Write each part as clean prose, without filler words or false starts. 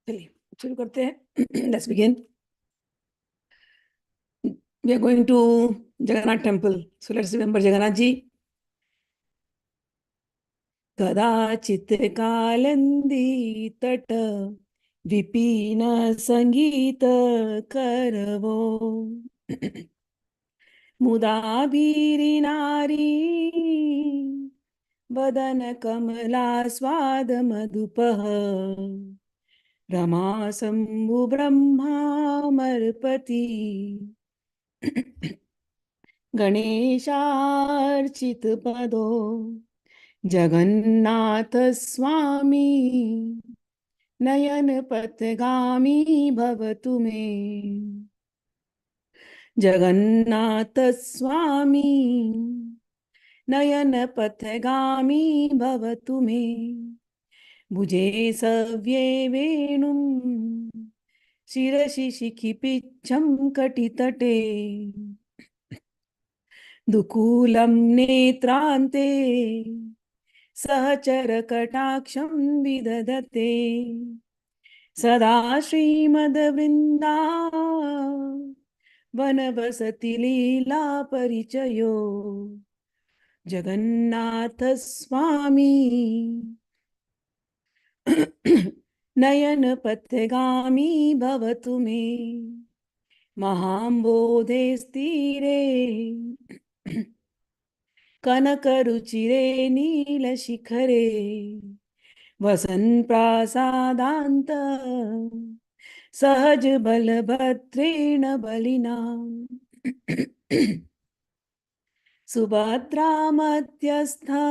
चलिए शुरू करते हैं. Let's begin. We are going to Jagannath temple. So let's remember Jagannath Ji. kadācit kālindī-tat a-vipina-san gītaka-ravo mudābhirinārī vadana kamala-swāda madhupah ramasambhu brahma-marpati गणेशार्चित पदो जगन्नाथ स्वामी नयन पथगामी भवतु मे. जगन्नाथ स्वामी नयन पथगामी भवतु मे. भुजे सव्ये वेणुं शिरसि शिखिपिच्छं कटितटे दुकूलं नेत्रान्ते सहचर कटाक्षं विदधते. सदा श्रीमद्वृन्दावन वसति लीला परिचयो जगन्नाथ स्वामी नयन पथगामी भवतु मे. महाम्बोधे स्थिरे कनकरुचिरे नीलशिखरे वसन् प्रासादान्त सहज बलभद्रेण बलिना सुभद्रा मध्यस्था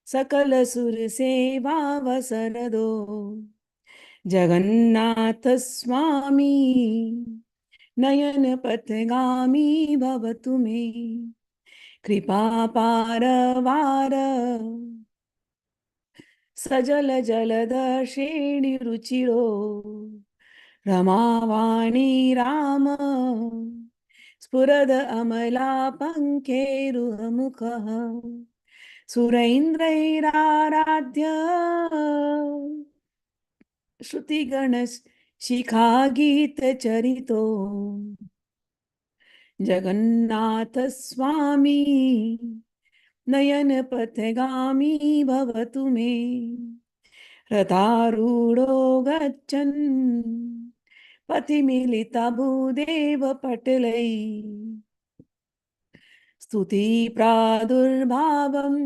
सकल सुर सेवा वसरदो जगन्नाथ स्वामी नयन पथगामी भवतु मे. कृपा पारवार सजल जलदर्शिणी रुचिरो रमावाणी राम स्फुरद अमला पंकेरुमुखः सुरैन्द्रैराराध्य श्रुतिगण शिखा गीत चरितो जगन्नाथ स्वामी नयन पथगामी भवतु मे. रथारूढ़ो गच्छन् पथिमिलिता भूदेव पटलै स्तुति प्रादुर्भावं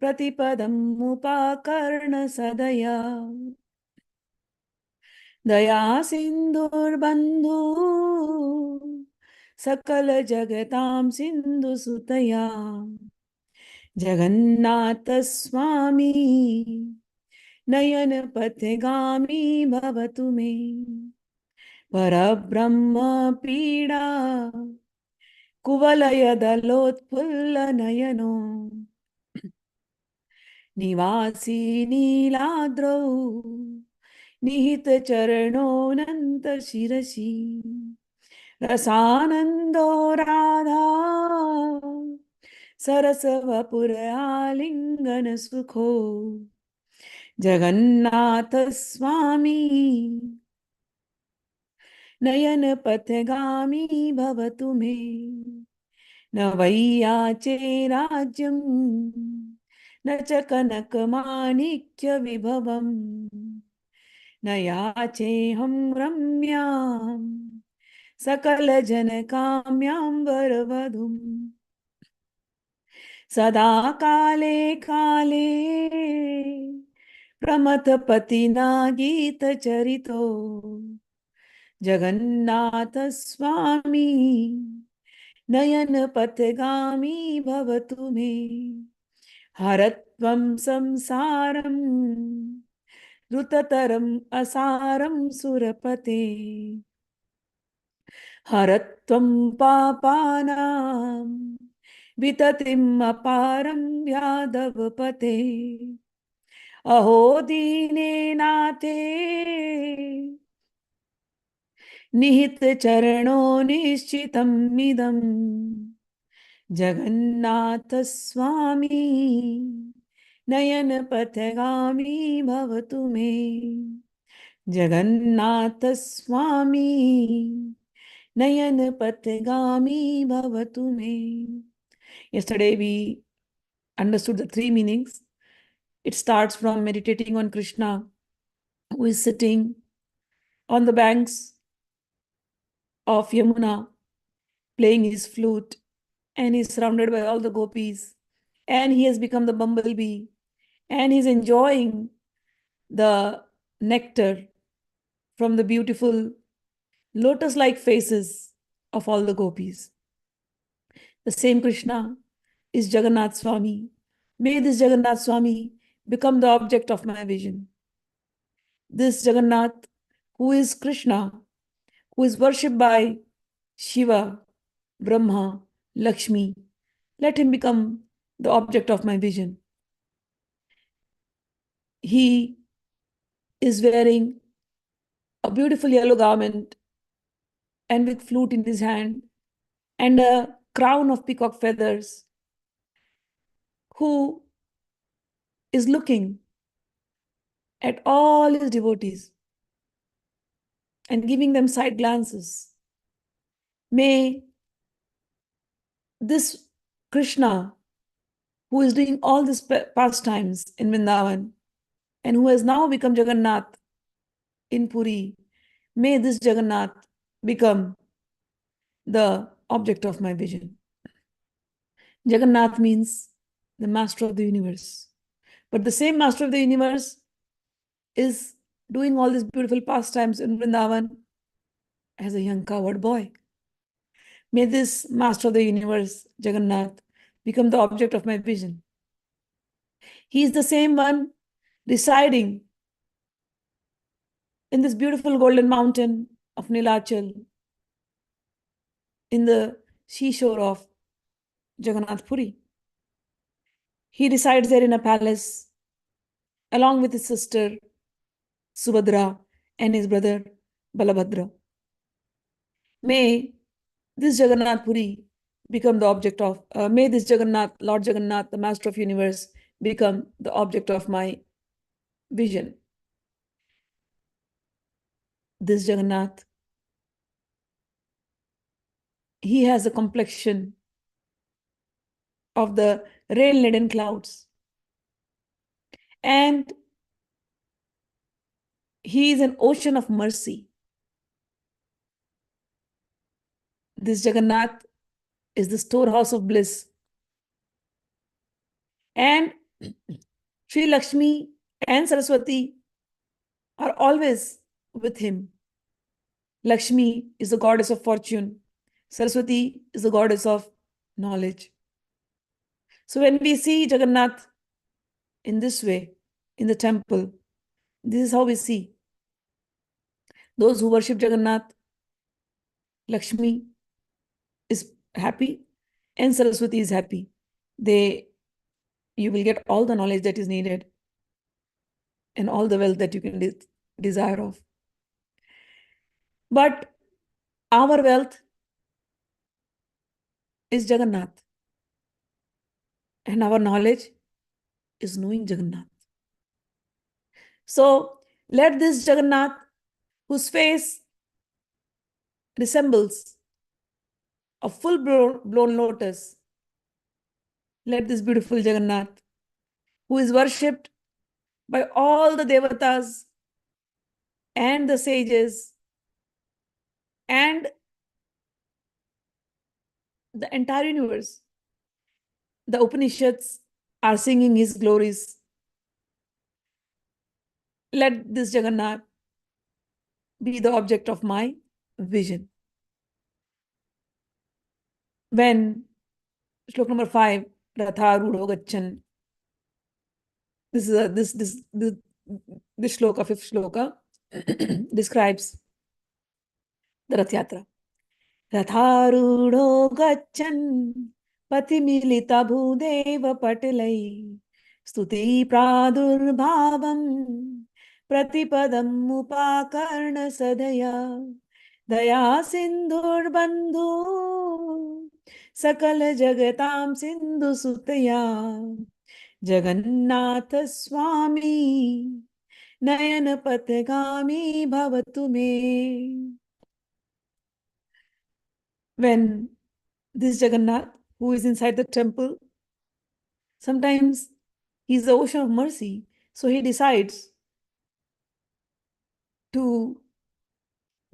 प्रतिपदम् उपाकर्ण सदया दया सिंधुर्बंधु सकल जगतां सिंधु सुतया जगन्नाथ स्वामी नयन पथगामी भवतु मे. परब्रह्म पीडा कुवलय दलोत्फुल्ल नयनो निवासी नीलाद्रौ निहित चरणोऽनंत शिरसि रसानंदो राधा सरस वपुर आलिंगन सुखो जगन्नाथ स्वामी नयन पथगामी भवतु मे. न वैयाचे राज्यं न च कनक माणिक्य विभवम् न याचेऽहं रम्यां सकल जन काम्यां वरवधूम्. सदा काले काले प्रमथपतिना गीत चरितो जगन्नाथ स्वामी नयन पथगामी भवतु मे. हरत्वं संसारं द्रुततरम् असारं सुरपते हरत्वं पापानां विततिम् अपारं यादवपते. अहो दीनेनाथे निहित चरणो निश्चितं मिदं जगन्नाथ स्वामी नयन पथगामी भवतु मे जगन्नाथ स्वामी नयन पथगामी भवतु मे. Yesterday we understood the three meanings. It starts from meditating on Krishna, who is sitting on the banks of Yamuna playing his flute, and he's surrounded by all the gopis, and he has become the bumblebee, and he's enjoying the nectar from the beautiful lotus-like faces of all the gopis. The same Krishna is Jagannath Swami. May this Jagannath Swami become the object of my vision. This Jagannath, who is Krishna, who is worshipped by Shiva, Brahma, Lakshmi, let him become the object of my vision. He is wearing a beautiful yellow garment and with flute in his hand and a crown of peacock feathers, who is looking at all his devotees and giving them side glances. May this Krishna, who is doing all these pastimes in Vrindavan and who has now become Jagannath in Puri, may this Jagannath become the object of my vision. Jagannath means the master of the universe. But the same master of the universe is doing all these beautiful pastimes in Vrindavan as a young coward boy. May this master of the universe, Jagannath, become the object of my vision. He is the same one residing in this beautiful golden mountain of Nilachal, in the seashore of Jagannath Puri. He resides there in a palace along with his sister Subhadra and his brother Balabhadra. May this Jagannath Puri become the object of, may this Jagannath, Lord Jagannath, the master of universe, become the object of my vision. This Jagannath, he has a complexion of the rain-laden clouds, and he is an ocean of mercy. This Jagannath is the storehouse of bliss, and Sri Lakshmi and Saraswati are always with him. Lakshmi is the goddess of fortune. Saraswati is the goddess of knowledge. So when we see Jagannath in this way, in the temple, this is how we see. Those who worship Jagannath, Lakshmi is happy and Saraswati is happy. You will get all the knowledge that is needed and all the wealth that you can desire of. But our wealth is Jagannath, and our knowledge is knowing Jagannath. So let this Jagannath, whose face resembles a full-blown lotus, let this beautiful Jagannath, who is worshipped by all the devatas and the sages and the entire universe, the Upanishads are singing his glories. Let this Jagannath be the object of my vision. When Shloka number 5, Ratharudho Gachan, this shloka, 5th shloka, describes the Rath Yatra. Ratharudho Gachan Patimilita Bhudeva Patilai Stuti Pradurbhavam Pratipadam Upakarna Sadaya Daya Sindhur Bandhu Sakala Jagatam Sindhu Sutaya Jagannath Swami Nayan Patagami Bhavatu Me. When this Jagannath, who is inside the temple, sometimes he's the ocean of mercy, so he decides to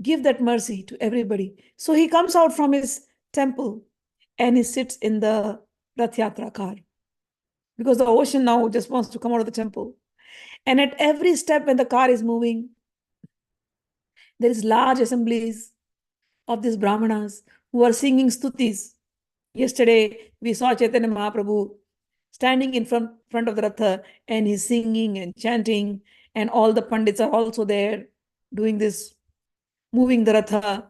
give that mercy to everybody. So he comes out from his temple and he sits in the Rath Yatra car, because the ocean now just wants to come out of the temple. And at every step when the car is moving, there is large assemblies of these brahmanas who are singing stutis. Yesterday, we saw Chaitanya Mahaprabhu standing in front of the Ratha, and he's singing and chanting, and all the pandits are also there doing this, moving the Ratha.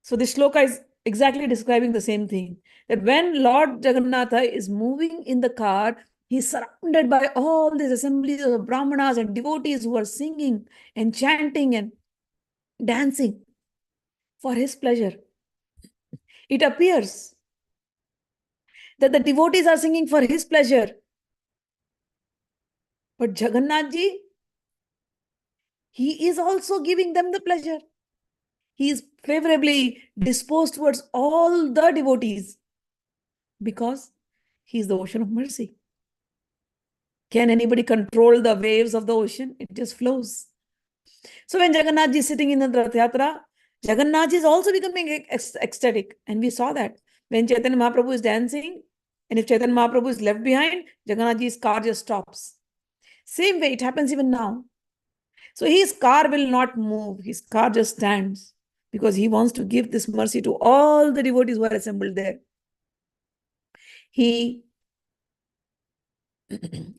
So the shloka is exactly describing the same thing, that when Lord Jagannatha is moving in the car, he's surrounded by all these assemblies of brahmanas and devotees who are singing and chanting and dancing for his pleasure. It appears that the devotees are singing for his pleasure, but Jagannath Ji, he is also giving them the pleasure. He is favorably disposed towards all the devotees because he is the ocean of mercy. Can anybody control the waves of the ocean? It just flows. So when Jagannath Ji is sitting in the Rath Yatra, Jagannath Ji is also becoming ecstatic. And we saw that when Chaitanya Mahaprabhu is dancing, and if Chaitanya Mahaprabhu is left behind, Jagannath Ji's car just stops. Same way, it happens even now. So his car will not move. His car just stands because he wants to give this mercy to all the devotees who are assembled there. He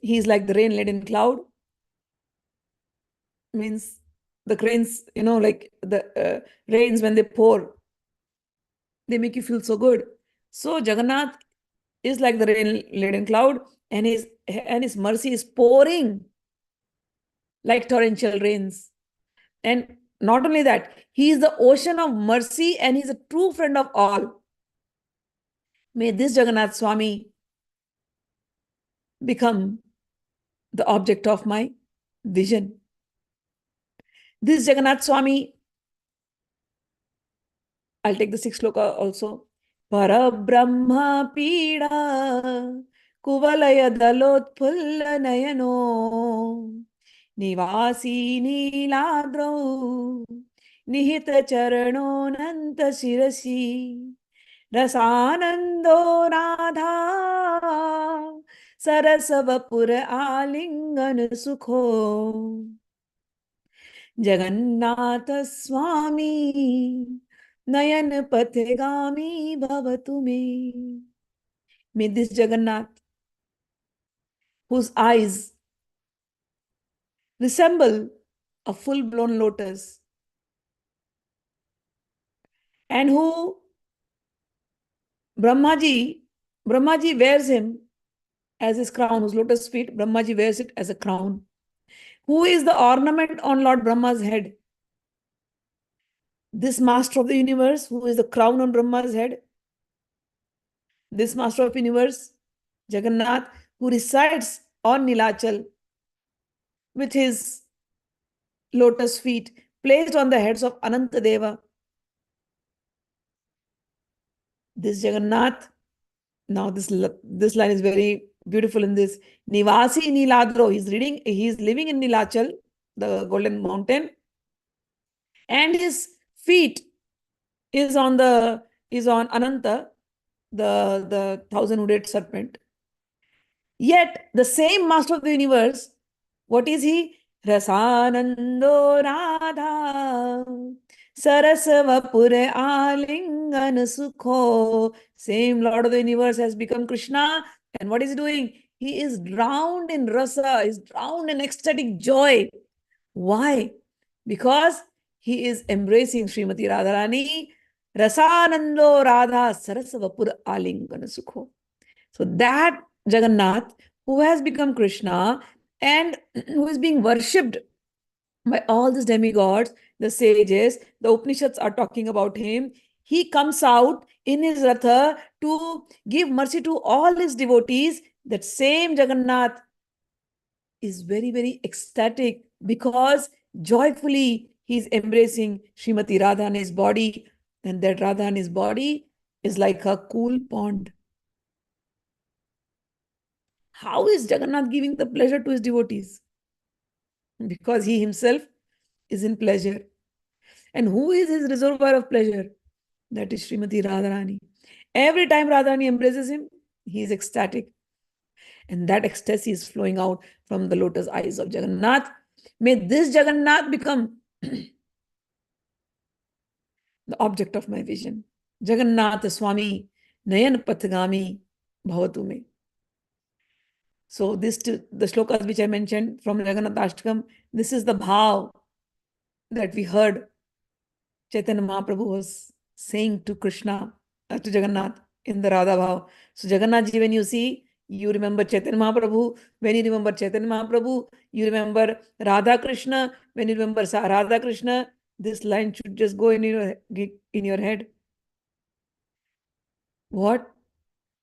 is like the rain-laden cloud. Means the rains, like the rains when they pour, they make you feel so good. So Jagannath is like the rain-laden cloud, and his mercy is pouring like torrential rains. And not only that, he is the ocean of mercy, and he's a true friend of all. May this Jagannath Swami become the object of my vision. This Jagannath Swami, I'll take the 6th shloka also. Parabrahma pida kuvalaya dalotpulla nayano nivasi niladro nihita charano nanta shirasi rasanando radha sarasavapura alingan sukho Jagannath Swami Nayan Pathegami Bhavatu Me. May this Jagannath, whose eyes resemble a full-blown lotus, and who Brahmaji wears him as his crown, whose lotus feet, Brahmaji wears it as a crown. Who is the ornament on Lord Brahma's head? This master of the universe, who is the crown on Brahma's head. This master of the universe, Jagannath, who resides on Nilachal with his lotus feet placed on the heads of Anantadeva. This Jagannath, now this line is very beautiful in this. Nivasi Niladro, he's living in Nilachal, the golden mountain, and his feet is on Ananta, the 1,000-hooded serpent. Yet the same master of the universe, what is he? Rasanando Radha Sarasavapure Alingan Sukho. Same Lord of the universe has become Krishna. And what is he doing? He is drowned in rasa, is drowned in ecstatic joy. Why? Because he is embracing Srimati Radharani. Rasanando Radha Sarasavapur Alingan Sukho. So that Jagannath, who has become Krishna and who is being worshipped by all these demigods, the sages, the Upanishads are talking about him. He comes out in his Ratha to give mercy to all his devotees that same Jagannath is very, very ecstatic because joyfully he's embracing Srimati Radha in his body, and that Radha in his body is like a cool pond. How is Jagannath giving the pleasure to his devotees? Because he himself is in pleasure. And who is his reservoir of pleasure? That is Srimati Radharani. Every time Radharani embraces him, he is ecstatic. And that ecstasy is flowing out from the lotus eyes of Jagannath. May this Jagannath become the object of my vision. Jagannath Swami Nayan Pathagami Bhavatu me. So this, the shlokas which I mentioned from Jagannathashtkam, this is the Bhaw that we heard Chaitanya Mahaprabhu was saying to Krishna, to Jagannath in the Radha Bhav. So Jagannath Ji, when you see, you remember Chaitanya Mahaprabhu. When you remember Chaitanya Mahaprabhu, you remember Radha Krishna. When you remember Radha Krishna, this line should just go in your head. What?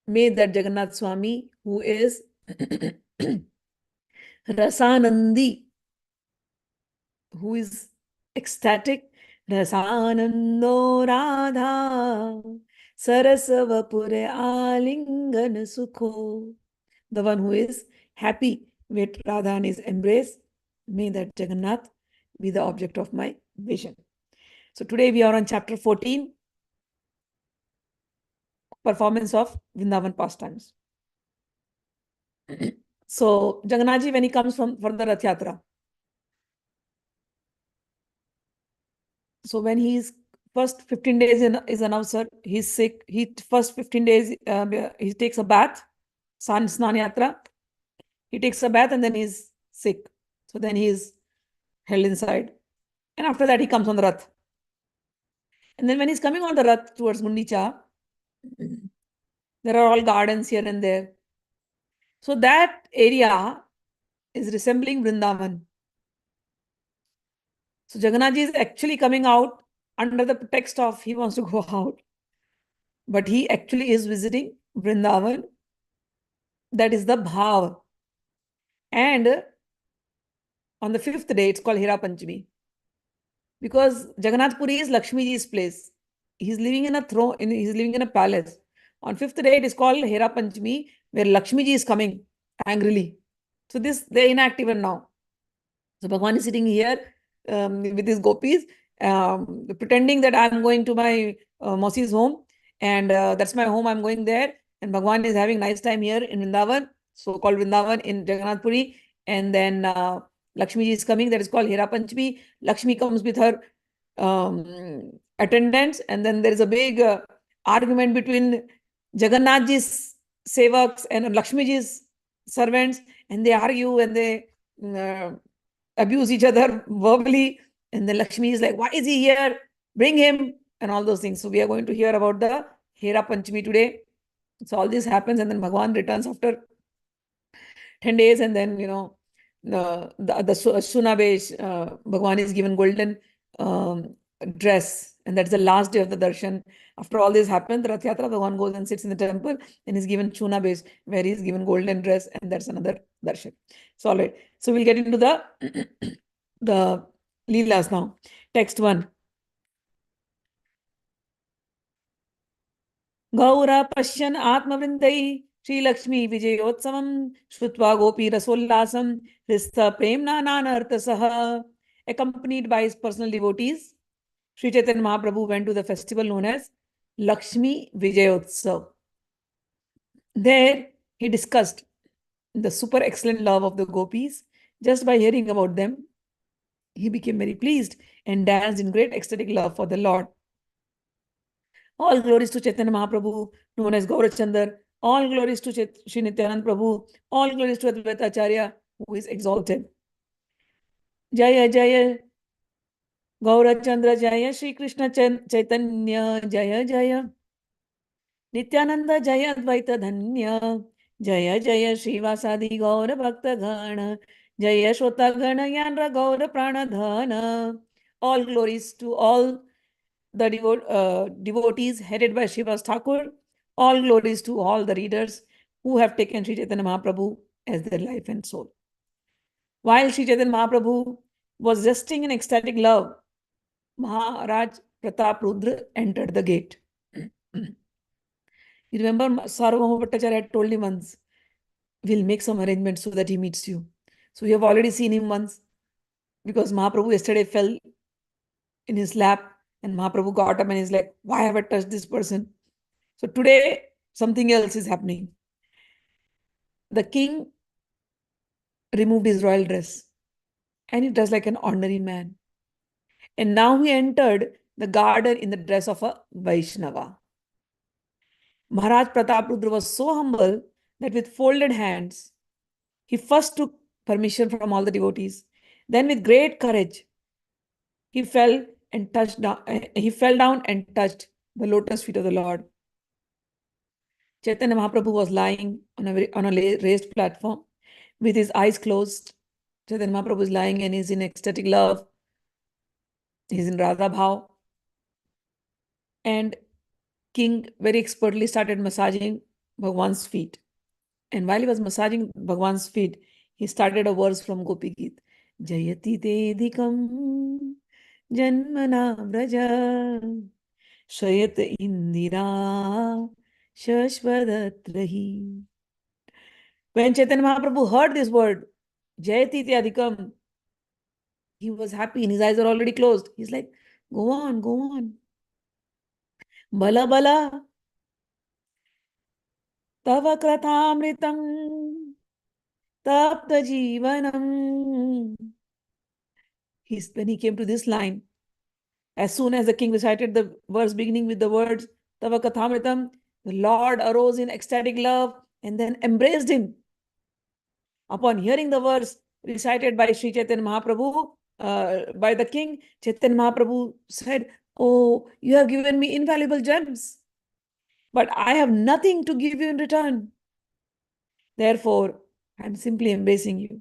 May that Jagannath Swami, who is Rasanandi, who is ecstatic, Rasanando Radha, Sarasavapure Alingan Sukho, the one who is happy with Radha and his embrace. May that Jagannath be the object of my vision. So today we are on chapter 14, performance of Vṛndāvana Pastimes. So Jagannath Ji, when he comes for the Rath Yatra, so when he's first 15 days is announced, sir, he's sick. He first 15 days, he takes a bath, Snan Yatra. He takes a bath and then he's sick. So then he's held inside. And after that, he comes on the Rath. And then when he's coming on the Rath towards Gundicha, there are all gardens here and there. So that area is resembling Vrindavan. So Jagannath Ji is actually coming out under the pretext of he wants to go out. But he actually is visiting Vrindavan. That is the Bhav. And on the 5th day, it's called Hera Panchmi. Because Jagannath Puri is Lakshmi Ji's place. He's living in a throne, he's living in a palace. On 5th day, it is called Hera Panchmi, where Lakshmi Ji is coming angrily. So this, they enact even now. So Bhagwan is sitting here with his gopis, pretending that I'm going to my Mausi's home, and that's my home, I'm going there. And Bhagwan is having nice time here in Vrindavan, so-called Vrindavan in Jagannath Puri. And then Lakshmi Ji is coming, that is called Hera Panchmi. Lakshmi comes with her attendants, and then there is a big argument between Jagannath Ji's sevaks and Lakshmi Ji's servants, and they argue and they abuse each other verbally. And then Lakshmi is like, why is he here? Bring him, and all those things. So we are going to hear about the Hera Panchmi today. So all this happens, and then Bhagwan returns after 10 days, and then, you know, the Sunabesh, Bhagwan is given golden dress, and that's the last day of the darshan. After all this happens, the Rath Yatra, Bhagwan goes and sits in the temple and is given Chunabesh, where he is given golden dress, and that's another darshan. So all right, so we'll get into the the Leelas now. Text 1. Gaura Pashyan Atmavrindai Sri Lakshmi Vijayotsavam Shrutva Gopi Rasollasam Hristha Premna Nanartasaha. Accompanied by his personal devotees, Sri Chaitanya Mahaprabhu went to the festival known as Lakshmi Vijayotsav. There he discussed the super excellent love of the gopis. Just by hearing about them, he became very pleased and danced in great ecstatic love for the Lord. All glories to Chaitanya Mahaprabhu, known as Gaurachandar. All glories to Sri Nityananda Prabhu. All glories to Advaita Acharya, who is exalted. Jaya Jaya Gaurachandra Jaya Sri Krishna Chaitanya Jaya Jaya Nityananda Jaya Advaita Dhanya Jaya Jaya Sri Vasadi Gaura Bhakta Gana Jaya Shota Gana Yanra Gaura Pranadhana. All glories to all the devotees headed by Srivas Thakur. All glories to all the readers. who have taken Sri Chaitanya Mahaprabhu as their life and soul. While Sri Chaitanya Mahaprabhu was resting in ecstatic love, Maharaj Pratap Rudra entered the gate. You remember Sarvabhauma Bhattacharya had told him once, we'll make some arrangements so that he meets you. So you have already seen him once, because Mahaprabhu yesterday fell in his lap and Mahaprabhu got up and he's like, why have I touched this person? So today, something else is happening. The king removed his royal dress and he dressed like an ordinary man. And now he entered the garden in the dress of a Vaishnava. Maharaj Pratap Rudra was so humble that with folded hands, he first took permission from all the devotees. Then with great courage, he fell down and touched the lotus feet of the Lord. Chaitanya Mahaprabhu was lying on a raised platform with his eyes closed. Chaitanya Mahaprabhu is lying and is in ecstatic love. He's in Radha Bhaw. And king very expertly started massaging Bhagwan's feet. And while he was massaging Bhagwan's feet, he started a verse from Gopi Geet. Jayati dedikam janmana vraja shayat indira shashvadatrahi. When Chaitanya Mahaprabhu heard this word, Jayati Adhikam, he was happy and his eyes are already closed. He's like, go on, go on. Bala bala. Tava krathamritam tapta jivanam. When he came to this line, as soon as the king recited the verse beginning with the words Tava kathamritam, the Lord arose in ecstatic love and then embraced him. Upon hearing the verse recited by Sri Chaitanya Mahaprabhu, by the king, Chaitanya Mahaprabhu said, oh, you have given me invaluable gems, but I have nothing to give you in return. Therefore, I am simply embracing you.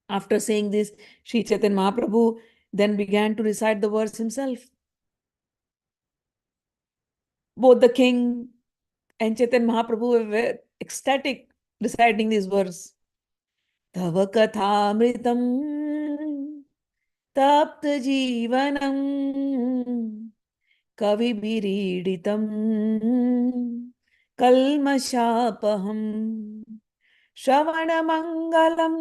After saying this, Sri Chaitanya Mahaprabhu then began to recite the verse himself. Both the king and Chaitanya Mahaprabhu were ecstatic reciting this verse. Tava kathamritam tapta jivanam kavi-biriditam kalmashapaham shravana-mangalam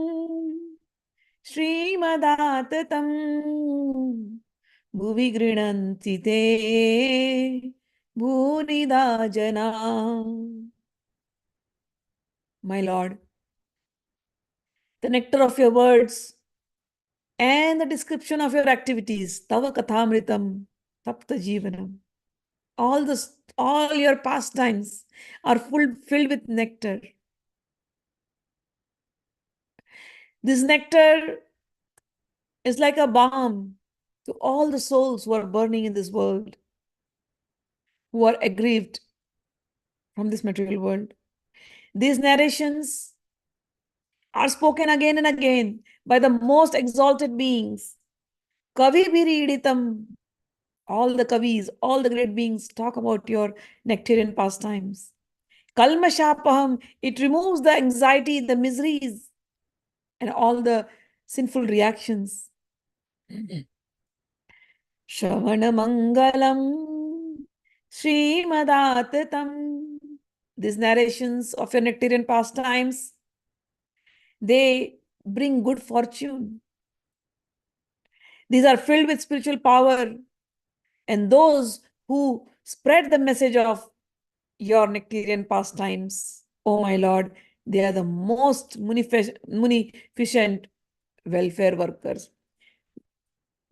Srimadattatam bhuvi grinanti te bhunida jana. My Lord, the nectar of your words and the description of your activities, Tava Kathamritam, Tapta Jivanam, all your pastimes are filled with nectar. This nectar is like a balm to all the souls who are burning in this world, who are aggrieved from this material world. These narrations are spoken again and again by the most exalted beings. Kavi-biriditam, all the kavis, all the great beings talk about your nectarian pastimes. Kalmashapaham, it removes the anxiety, the miseries, and all the sinful reactions. Shravana Mangalam Srimadattatam. These narrations of your nectarian pastimes, they bring good fortune. These are filled with spiritual power. And those who spread the message of your nectarian pastimes, oh my Lord, they are the most munificent welfare workers.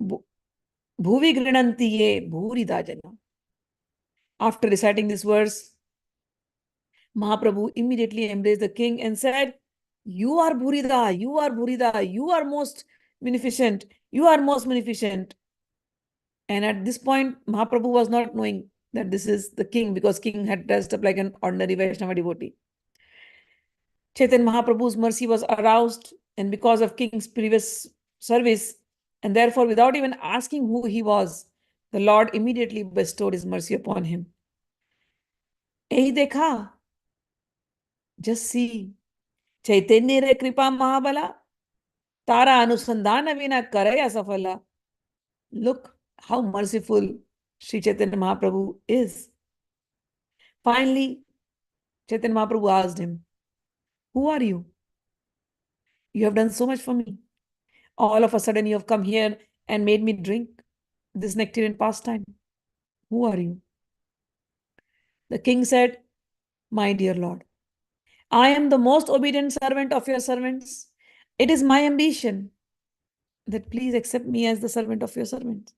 Bhuvi grinanti ye bhurida jana. After reciting this verse, Mahaprabhu immediately embraced the king and said, you are Bhurida, you are Bhurida, you are most munificent, you are most munificent. And at this point, Mahaprabhu was not knowing that this is the king, because king had dressed up like an ordinary Vaishnava devotee. Chaitanya Mahaprabhu's mercy was aroused, and because of king's previous service, and therefore without even asking who he was, the Lord immediately bestowed his mercy upon him. Ehi dekha, Just see. Chaitanya re kripa mahabala, tara anusandhana vina karaya safala. Look how merciful Sri Chaitanya Mahaprabhu is. Finally, Chaitanya Mahaprabhu asked him, who are you? You have done so much for me. All of a sudden, you have come here and made me drink this nectarian pastime. Who are you? The king said, my dear Lord, I am the most obedient servant of your servants. It is my ambition that please accept me as the servant of your servants.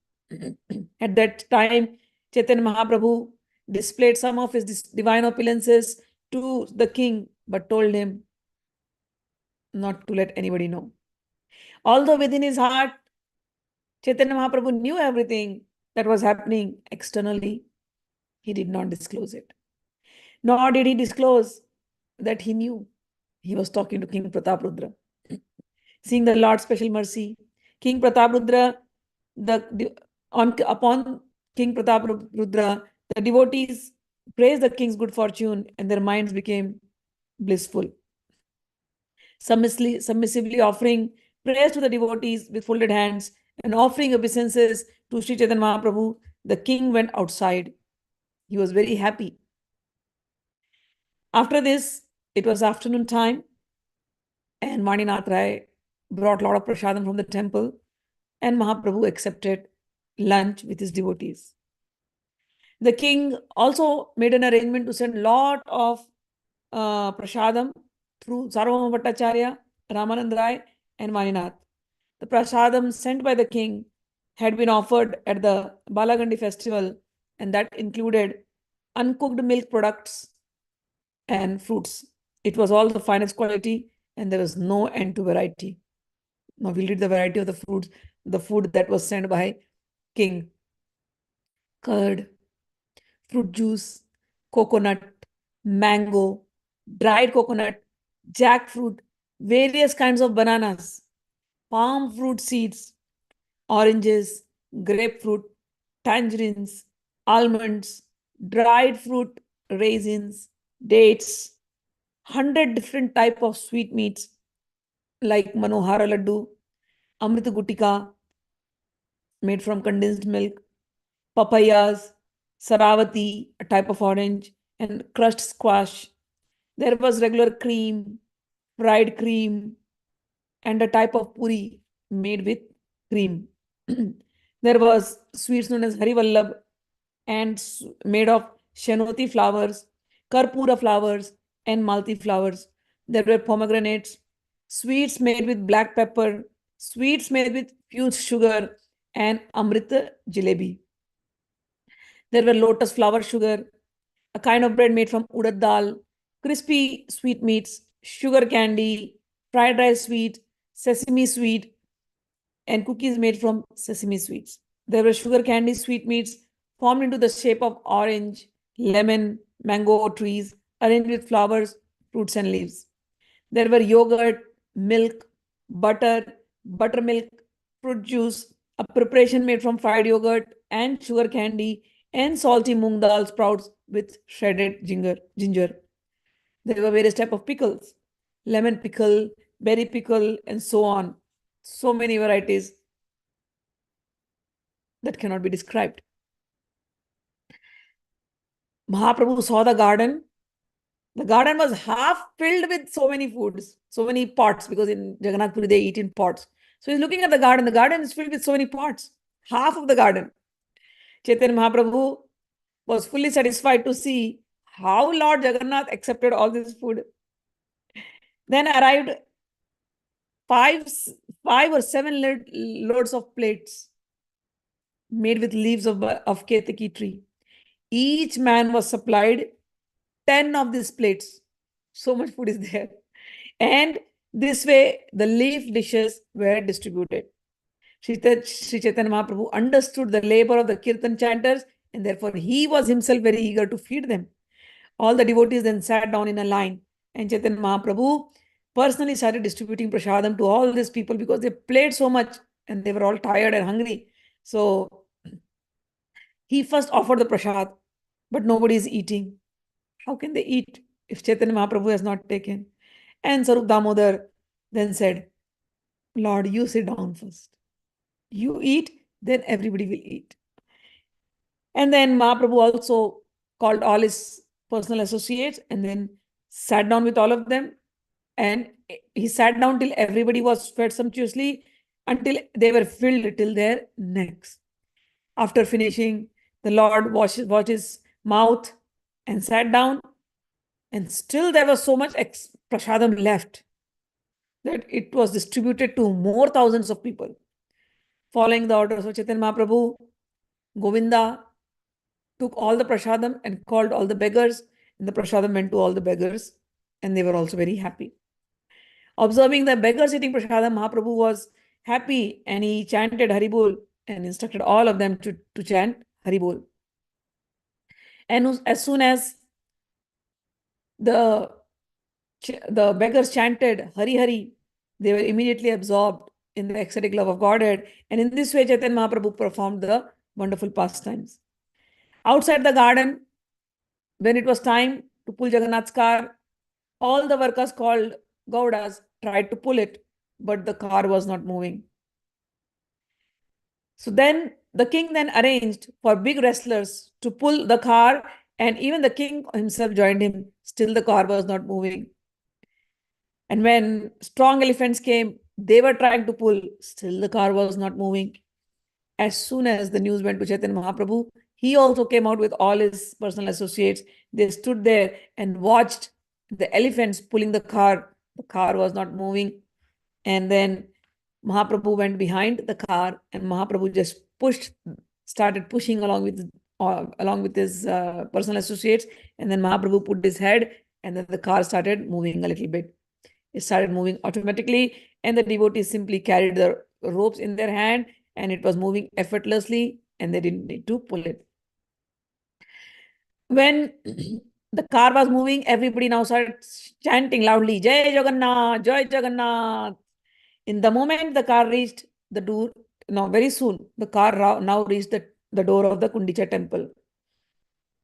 At that time, Chaitanya Mahaprabhu displayed some of his divine opulences to the king, but told him not to let anybody know. Although within his heart, Chaitanya Mahaprabhu knew everything that was happening externally, he did not disclose it. Nor did he disclose that he knew he was talking to King Pratap Rudra. Seeing the Lord's special mercy, King Pratap Rudra, upon King Pratap Rudra, the devotees praised the king's good fortune and their minds became blissful. Submissively offering praise to the devotees with folded hands and offering obeisances to Sri Chaitanya Mahaprabhu, the king went outside. He was very happy. After this, it was afternoon time, and Maninath Rai brought a lot of prasadam from the temple, and Mahaprabhu accepted lunch with his devotees. The king also made an arrangement to send a lot of prasadam through Sarvabhauma Bhattacharya, Ramanand Rai, and Maninath. The prasadam sent by the king had been offered at the Balagandi festival, and that included uncooked milk products and fruits. It was all the finest quality, and there was no end to variety. Now we'll read the variety of the fruits, the food that was sent by king. Curd, fruit juice, coconut, mango, dried coconut, jackfruit, various kinds of bananas, palm fruit seeds, oranges, grapefruit, tangerines, almonds, dried fruit, raisins, dates, 100 different type of sweetmeats like Manohara Laddu, Amrita Gutika made from condensed milk, papayas, Saravati, a type of orange, and crushed squash. There was regular cream, fried cream, and a type of puri made with cream. There was sweets known as Harivallabh and made of shanoti flowers, karpura flowers, and malti flowers. There were pomegranates, sweets made with black pepper, sweets made with fused sugar, and amrita jalebi. There were lotus flower sugar, a kind of bread made from urad dal, crispy sweetmeats, sugar candy, fried rice sweet, sesame sweet, and cookies made from sesame sweets. There were sugar candy sweetmeats formed into the shape of orange, lemon, mango trees, arranged with flowers, fruits, and leaves. There were yogurt, milk, butter, buttermilk, fruit juice, a preparation made from fried yogurt and sugar candy, and salty moong dal sprouts with shredded ginger. There were various type of pickles, lemon pickle, berry pickle, and so on. So many varieties that cannot be described. Mahaprabhu saw the garden. The garden was half filled with so many foods, so many pots, because in Jagannath Puri they eat in pots. So he's looking at the garden. The garden is filled with so many pots, half of the garden. Chaitanya Mahaprabhu was fully satisfied to see how Lord Jagannath accepted all this food. Then arrived five or seven loads of plates made with leaves of ketaki tree. Each man was supplied 10 of these plates. So much food is there. And this way, the leaf dishes were distributed. Sri Chaitanya Mahaprabhu understood the labor of the kirtan chanters, and therefore he was himself very eager to feed them. All the devotees then sat down in a line, and Chaitanya Mahaprabhu personally started distributing prasadam to all these people because they played so much and they were all tired and hungry. So he first offered the prasad, but nobody is eating. How can they eat if Chaitanya Mahaprabhu has not taken. And Sarup Damodar then said, Lord, you sit down first. You eat, then everybody will eat. And then Mahaprabhu also called all his personal associates and then sat down with all of them. And he sat down till everybody was fed sumptuously until they were filled till their necks. After finishing, the Lord washed his mouth and sat down. And still there was so much prasadam left that it was distributed to more thousands of people. Following the orders of Chaitanya Mahaprabhu, Govinda took all the prasadam and called all the beggars, and the prasadam went to all the beggars, and they were also very happy. Observing the beggars eating prasadam, Mahaprabhu was happy and he chanted Haribol and instructed all of them to chant Haribol. And as soon as the beggars chanted Hari Hari, they were immediately absorbed in the ecstatic love of Godhead. And in this way, Chaitanya Mahaprabhu performed the wonderful pastimes. Outside the garden, when it was time to pull Jagannath's car, all the workers called Gaudas tried to pull it, but the car was not moving. So then the king then arranged for big wrestlers to pull the car, and even the king himself joined him. Still the car was not moving. And when strong elephants came, they were trying to pull. Still the car was not moving. As soon as the news went to Chaitanya Mahaprabhu, he also came out with all his personal associates. They stood there and watched the elephants pulling the car. The car was not moving. And then Mahaprabhu went behind the car and Mahaprabhu just started pushing along with his personal associates. And then Mahaprabhu put his head and then the car started moving a little bit. It started moving automatically and the devotees simply carried the ropes in their hand and it was moving effortlessly and they didn't need to pull it. When the car was moving, everybody now started chanting loudly, Jai Jagannath, Jai Jagannath. In the moment the car reached the door, very soon, the car now reached the door of the Gundicha temple.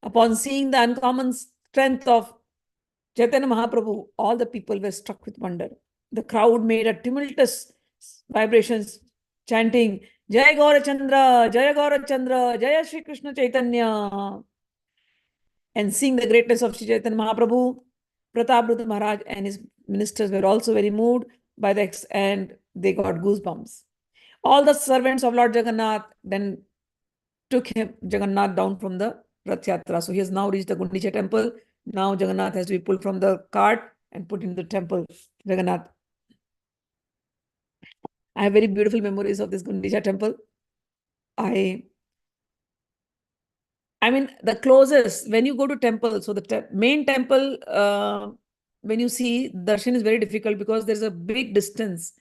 Upon seeing the uncommon strength of Chaitanya Mahaprabhu, all the people were struck with wonder. The crowd made a tumultuous vibrations, chanting, Jai Gaurachandra, Jai Gaurachandra, Jai Shri Krishna Chaitanya. And seeing the greatness of Sri Chaitanya Mahaprabhu, Pratap Rudra Maharaj and his ministers were also very moved by and they got goosebumps. All the servants of Lord Jagannath then took Jagannath down from the Rath Yatra. So he has now reached the Gundicha temple. Now Jagannath has to be pulled from the cart and put in the temple, Jagannath. I have very beautiful memories of this Gundicha temple. I mean, the closest, when you go to temple, so the main temple, when you see, darshan is very difficult because there's a big distance.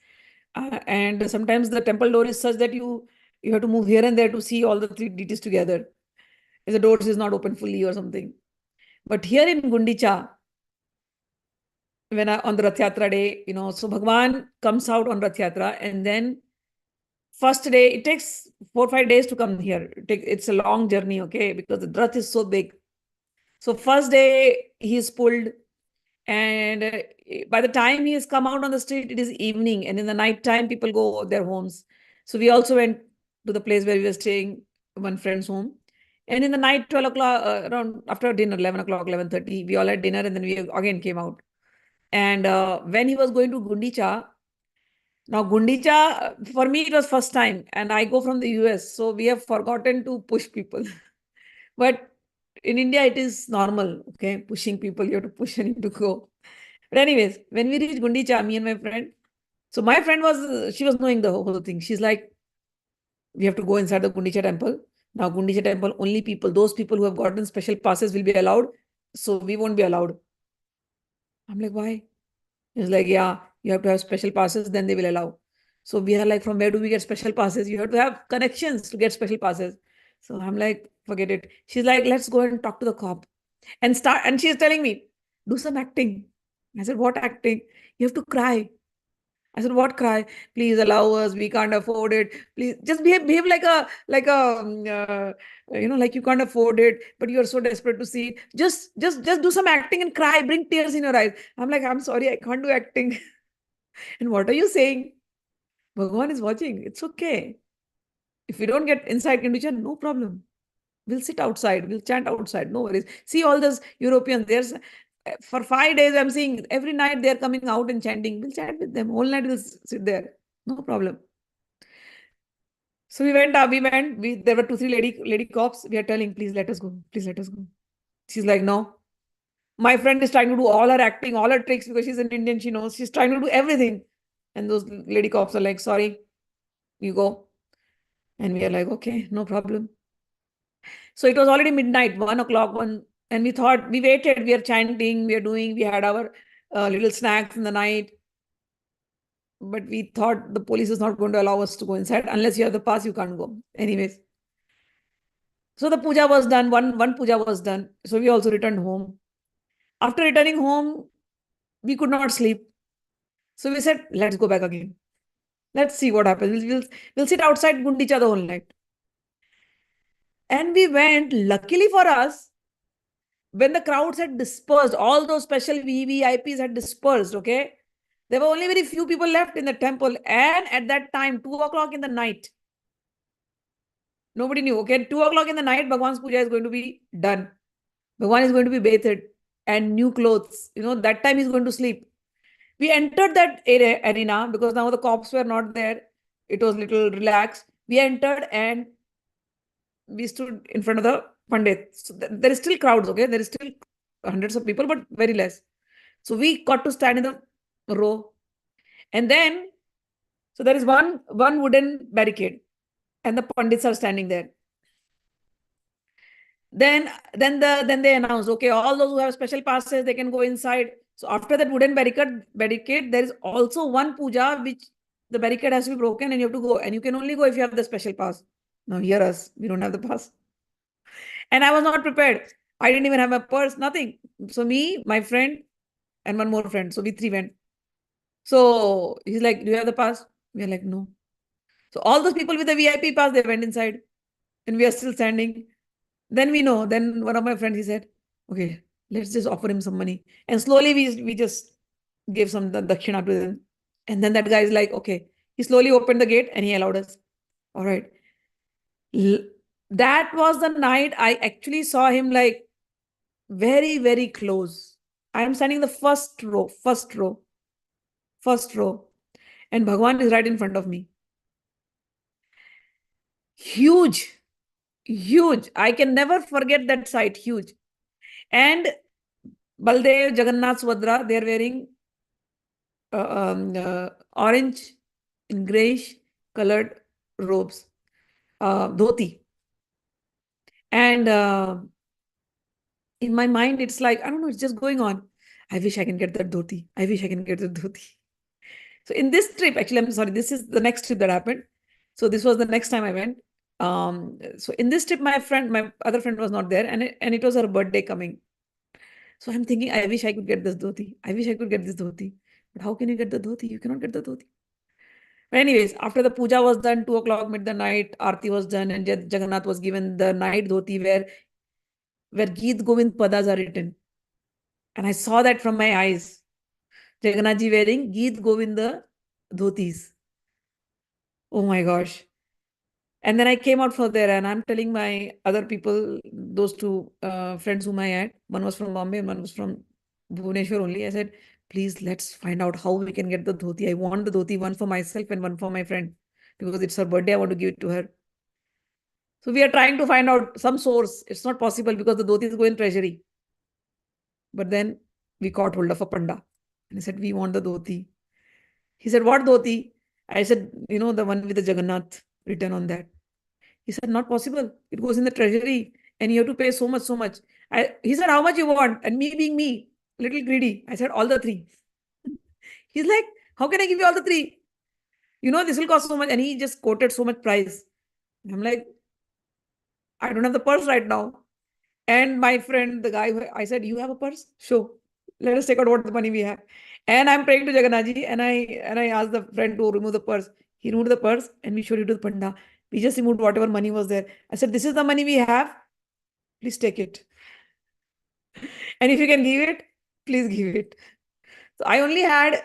And sometimes the temple door is such that you have to move here and there to see all the three deities together. If the doors is not open fully or something. But here in Gundicha, on the Rath Yatra day, so Bhagwan comes out on Rath Yatra and then first day, it takes 4 or 5 days to come here. It's a long journey, okay, because the Rath is so big. So first day, he is pulled and by the time he has come out on the street, it is evening and in the night time, people go their homes. So we also went to the place where we were staying, one friend's home. And in the night, 12 o'clock, around after dinner, 11 o'clock, 11:30, we all had dinner and then we again came out. And when he was going to Gundicha, now Gundicha, for me, it was first time and I go from the US. So we have forgotten to push people. But in India, it is normal, okay? Pushing people, you have to push and you have to go. But anyways, when we reached Gundicha, me and my friend, so my friend she was knowing the whole thing. She's like, we have to go inside the Gundicha temple. Now, Gundicha temple, only those people who have gotten special passes will be allowed. So we won't be allowed. I'm like, why? He's like, yeah, you have to have special passes, then they will allow. So we are like, from where do we get special passes? You have to have connections to get special passes. So I'm like, forget it. She's like, let's go and talk to the cop and start. And she's telling me, do some acting. I said, what acting? You have to cry. I said, what cry? Please allow us. We can't afford it. Please just behave like like you can't afford it, but you're so desperate to see it. Just do some acting and cry. Bring tears in your eyes. I'm like, I'm sorry, I can't do acting. And what are you saying? Bhagwan is watching. It's okay. If we don't get inside condition, no problem. We'll sit outside. We'll chant outside. No worries. See all those Europeans. There's for 5 days, I'm seeing every night they're coming out and chanting. We'll chant with them. All night we'll sit there. No problem. So we went. There were 2, 3 lady cops. We are telling, please let us go. Please let us go. She's like, no. My friend is trying to do all her acting, all her tricks because she's an Indian. She knows. She's trying to do everything. And those lady cops are like, sorry, you go. And we are like, okay, no problem. So it was already midnight, 1 o'clock, and we thought, we waited, we are chanting, we had our little snacks in the night. But we thought the police is not going to allow us to go inside. Unless you have the pass, you can't go. Anyways. So the puja was done. One puja was done. So we also returned home. After returning home, we could not sleep. So we said, let's go back again. Let's see what happens. We'll sit outside Gundicha the whole night. And we went, luckily for us, when the crowds had dispersed, all those special VVIPs had dispersed, okay? There were only very few people left in the temple. And at that time, 2 o'clock in the night, nobody knew, okay? 2 o'clock in the night, Bhagwan's puja is going to be done. Bhagwan is going to be bathed and new clothes. That time he's going to sleep. We entered that arena because now the cops were not there. It was little relaxed. We entered and we stood in front of the Pandit. So there is still crowds, okay? There is still hundreds of people, but very less. So we got to stand in the row. And then, so there is one wooden barricade and the Pandits are standing there. Then they announced, okay, all those who have special passes, they can go inside. So after that wooden barricade, there is also one puja which the barricade has to be broken and you have to go. And you can only go if you have the special pass. Now hear us, we don't have the pass. And I was not prepared. I didn't even have my purse, nothing. So me, my friend, and one more friend. So we 3 went. So he's like, do you have the pass? We are like, no. So all those people with the VIP pass, they went inside. And we are still standing. Then we know. Then one of my friends, he said, okay, let's just offer him some money. And slowly we just gave some dakshina to them. And then that guy is like, okay. He slowly opened the gate and he allowed us. All right. That was the night I actually saw him like very, very close. I am standing the first row. And Bhagwan is right in front of me. Huge. I can never forget that sight. Huge. And Baldev, Jagannath, Subhadra, they are wearing orange in grayish colored robes, dhoti. And in my mind, it's like, I don't know, it's just going on. I wish I can get that dhoti. So in this trip, actually, I'm sorry, this is the next trip that happened. So this was the next time I went. So in this trip, my other friend was not there, and it was her birthday coming. So I'm thinking, I wish I could get this dhoti. But how can you get the dhoti? You cannot get the dhoti. But anyways, after the puja was done, 2 o'clock midnight, Aarti was done, and Jagannath was given the night dhoti where Geet Govind padas are written. And I saw that from my eyes. Jagannath Ji wearing Geet Govind dhotis. Oh my gosh. And then I came out from there and I'm telling my other people, those 2 friends whom I had, one was from Bombay and one was from Bhubaneswar only. I said, please, let's find out how we can get the dhoti. I want the dhoti, one for myself and one for my friend. Because it's her birthday, I want to give it to her. So we are trying to find out some source. It's not possible because the dhotis go in treasury. But then we caught hold of a panda. And he said, we want the dhoti. He said, what dhoti? I said, the one with the Jagannath written on that. He said, not possible. It goes in the treasury and you have to pay so much. He said, how much you want? And me being me, little greedy, I said, all the 3. He's like, how can I give you all the 3? This will cost so much. And he just quoted so much price. I'm like, I don't have the purse right now. And my friend, the guy, I said, you have a purse? Sure. Let us take out what the money we have. And I'm praying to Jagannath Ji, and I asked the friend to remove the purse. He removed the purse, and we showed it to the Panda. We just removed whatever money was there. I said, "This is the money we have. Please take it. And if you can give it, please give it." So I only had